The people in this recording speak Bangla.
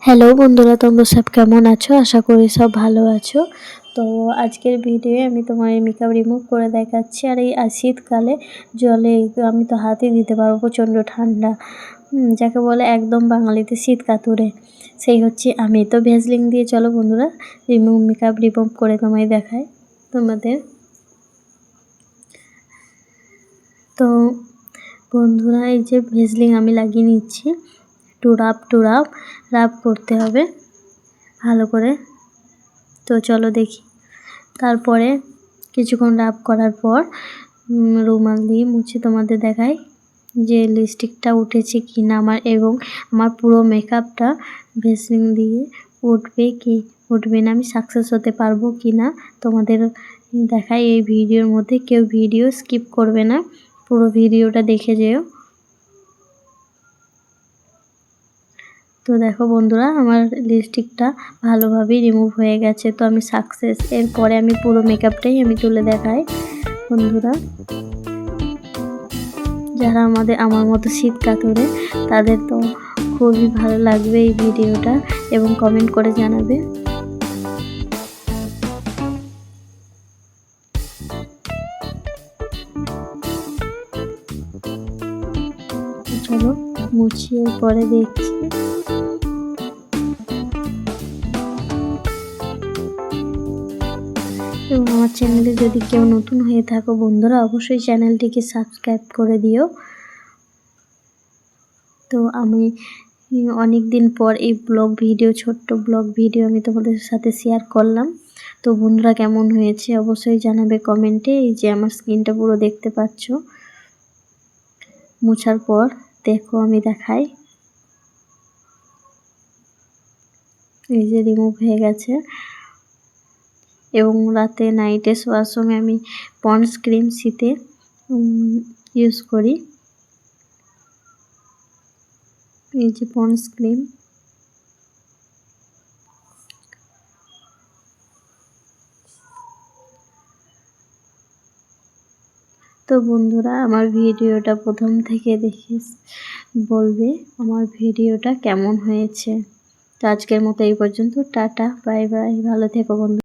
হ্যালো বন্ধুরা, তোমরা সব কেমন আছো? আশা করি সব ভালো আছো। তো আজকের ভিডিওয়ে আমি তোমার মেকআপ রিমুভ করে দেখাচ্ছি। আর এই শীতকালে জলে আমি তো হাতই দিতে পারবো, প্রচণ্ড ঠান্ডা, যাকে বলে একদম বাঙালিতে শীত কাতুরে, সেই হচ্ছে আমি। তো ভেজলিন দিয়ে চলো বন্ধুরা মেকআপ রিমুভ করে তোমায় দেখাই তোমাদের। তো বন্ধুরা, এই যে ভেজলিন আমি লাগিয়ে নিচ্ছি, টু রাব করতে হবে ভালো করে। তো চলো দেখি। তারপরে কিছুক্ষণ রাব করার পর রুমাল দিয়ে মুছে তোমাদের দেখাই যে লিপস্টিকটা উঠেছে কি না আমার, এবং আমার পুরো মেকআপটা ভেসলিন দিয়ে উঠবে কি উঠবে না, আমি সাকসেস হতে পারবো কি না তোমাদের দেখাই এই ভিডিওর মধ্যে। কেউ ভিডিও স্কিপ করবে না, পুরো ভিডিওটা দেখে যেও। তো দেখো বন্ধুরা, আমার লিপস্টিকটা ভালোভাবেই রিমুভ হয়ে গেছে, তো আমি সাকসেস। এরপরে আমি পুরো মেকআপটাই আমি তুলে দেখাই বন্ধুরা। যারা আমার মতো শীত কাতুরে, তাদের তো খুবই ভালো লাগবে এই ভিডিওটা, এবং কমেন্ট করে জানাবে। চলো মুছিয়ে পরে দেখছি। এবং আমার চ্যানেলে যদি কেউ নতুন হয়ে থাকো বন্ধুরা, অবশ্যই চ্যানেলটিকে সাবস্ক্রাইব করে দিও। তো আমি অনেক দিন পর এই ছোট্ট ব্লগ ভিডিও আমি তোমাদের সাথে শেয়ার করলাম। তো বন্ধুরা, কেমন হয়েছে অবশ্যই জানাবে কমেন্টে। এই যে আমার স্কিনটা পুরো দেখতে পাচ্ছ মোছার পর, দেখো আমি দেখাই। এই যে রিমুভ হয়ে গেছে। এবং রাতে নাইটে শোয়ার সময় আমি পন্ডস ক্রিম শীতে ইউজ করি। এই যে পন্ডস ক্রিম। তো বন্ধুরা, আমার ভিডিওটা প্রথম থেকে দেখে বলবে আমার ভিডিওটা কেমন হয়েছে। তো আজকের মতো এই পর্যন্ত, টাটা বাই বাই, ভালো থেকো বন্ধু।